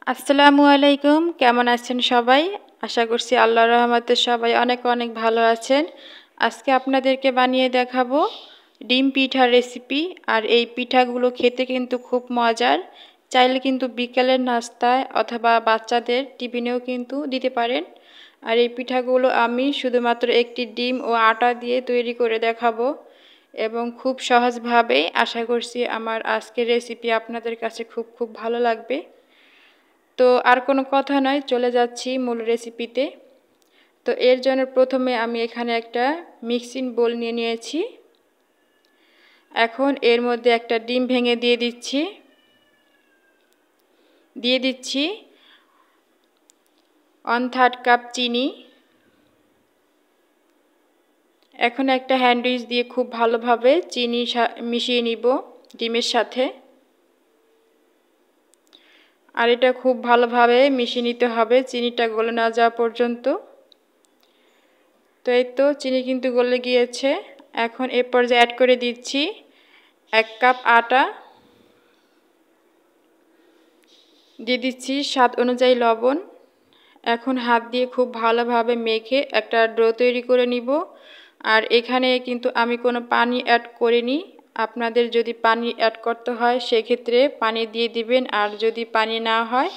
আসসালামু আলাইকুম। কেমন আছেন সবাই? আশা করছি আল্লাহর রহমতে সবাই অনেক অনেক ভালো আছেন। আজকে আপনাদেরকে বানিয়ে দেখাবো ডিম পিঠার রেসিপি। আর এই পিঠাগুলো খেতে কিন্তু খুব মজার। চাইলে কিন্তু বিকেলের নাস্তায় অথবা বাচ্চাদের টিফিনেও কিন্তু দিতে পারেন। আর এই পিঠাগুলো আমি শুধুমাত্র একটি ডিম ও আটা দিয়ে তৈরি করে দেখাবো এবং খুব সহজভাবেই। আশা করছি আমার আজকের রেসিপি আপনাদের কাছে খুব ভালো লাগবে। তো আর কোনো কথা নয়, চলে যাচ্ছি মূল রেসিপিতে। তো এর জন্য প্রথমে আমি এখানে একটা মিক্সিং বোল নিয়ে নিয়েছি। এখন এর মধ্যে একটা ডিম ভেঙে দিয়ে দিচ্ছি 1/3 কাপ চিনি। এখন একটা হ্যান্ড উইচ দিয়ে খুব ভালোভাবে চিনি মিশিয়ে নিব ডিমের সাথে। আর এটা খুব ভালোভাবে মিশিয়ে নিতে হবে চিনিটা গলে না যাওয়া পর্যন্ত। তো এই তো চিনি কিন্তু গলে গিয়েছে। এখন এ পর্যায়ে অ্যাড করে দিচ্ছি 1 কাপ আটা, দিয়ে দিচ্ছি স্বাদ অনুযায়ী লবণ। এখন হাত দিয়ে খুব ভালোভাবে মেখে একটা ডো তৈরি করে নিব। আর এখানে কিন্তু আমি কোনো পানি অ্যাড করিনি। আপনাদের যদি পানি অ্যাড করতে হয় সেক্ষেত্রে পানি দিয়ে দিবেন। আর যদি পানি না হয়,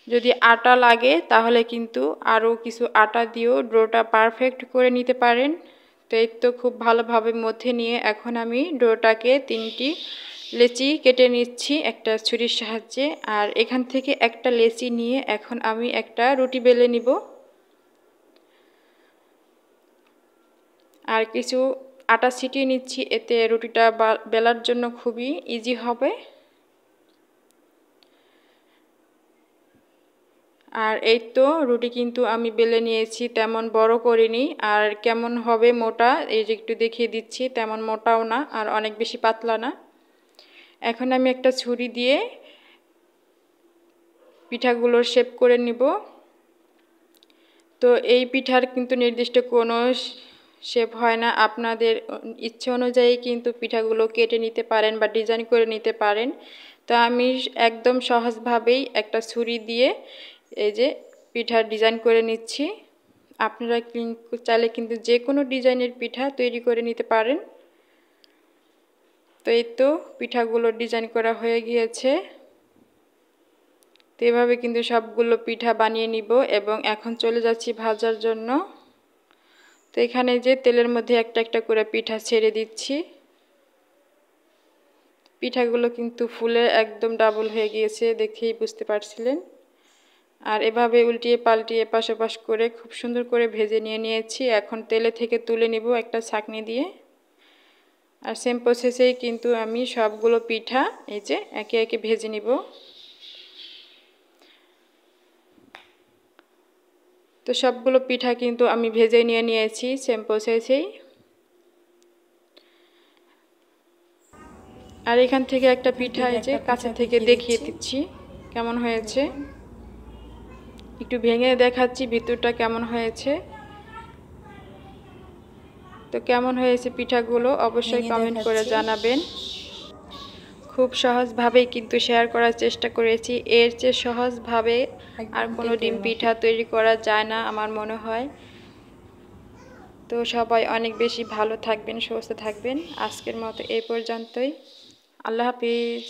যদি আটা লাগে তাহলে কিন্তু আরও কিছু আটা দিয়েও ডোটা পারফেক্ট করে নিতে পারেন। তো এই তো খুব ভালোভাবে মধ্যে নিয়ে এখন আমি ডোটাকে 3টি লেচি কেটে নিচ্ছি একটা ছুরির সাহায্যে। আর এখান থেকে একটা লেচি নিয়ে এখন আমি একটা রুটি বেলে নিব। আর কিছু আটা ছিটিয়ে নিচ্ছি, এতে রুটিটা বেলার জন্য খুবই ইজি হবে। আর এই তো রুটি কিন্তু আমি বেলে নিয়েছি, তেমন বড় করিনি। আর কেমন হবে মোটা, এই যে একটু দেখিয়ে দিচ্ছি, তেমন মোটাও না আর অনেক বেশি পাতলা না। এখন আমি একটা ছুরি দিয়ে পিঠাগুলোর শেপ করে নিব। তো এই পিঠার কিন্তু নির্দিষ্ট কোনো শেপ হয় না, আপনাদের ইচ্ছে অনুযায়ী কিন্তু পিঠাগুলো কেটে নিতে পারেন বা ডিজাইন করে নিতে পারেন। তো আমি একদম সহজভাবেই একটা ছুরি দিয়ে এই যে পিঠার ডিজাইন করে নিচ্ছি। আপনারা চাইলে কিন্তু যে কোনো ডিজাইনের পিঠা তৈরি করে নিতে পারেন। তো এই তো পিঠাগুলো ডিজাইন করা হয়ে গিয়েছে। তো এভাবে কিন্তু সবগুলো পিঠা বানিয়ে নিব এবং এখন চলে যাচ্ছি ভাজার জন্য। তো এখানে যে তেলের মধ্যে একটা একটা করে পিঠা ছেড়ে দিচ্ছি। পিঠাগুলো কিন্তু ফুলে একদম ডাবল হয়ে গিয়েছে, দেখেই বুঝতে পারছিলেন। আর এভাবে উল্টিয়ে পাল্টিয়ে এপাশ ওপাশ করে খুব সুন্দর করে ভেজে নিয়েছি। এখন তেলে থেকে তুলে নিব একটা ছাঁকনি দিয়ে। আর সেম প্রসেসেই কিন্তু আমি সবগুলো পিঠা এই যে একে একে ভেজে নিব। তো সবগুলো পিঠা কিন্তু আমি ভেজে নিয়েছি সেম প্রসেসেই। আর এখান থেকে একটা পিঠা এই যে কাছে থেকে দেখিয়ে দিচ্ছি কেমন হয়েছে, একটু ভেঙে দেখাচ্ছি ভিতরটা কেমন হয়েছে। তো কেমন হয়েছে পিঠাগুলো অবশ্যই কমেন্ট করে জানাবেন। খুব সহজভাবেই কিন্তু শেয়ার করার চেষ্টা করেছি, এর চেয়ে সহজভাবে আর কোনো ডিম পিঠা তৈরি করা যায় না আমার মনে হয়। তো সবাই অনেক বেশি ভালো থাকবেন, সুস্থ থাকবেন। আজকের মতো এই পর্যন্তই। আল্লাহ হাফিজ।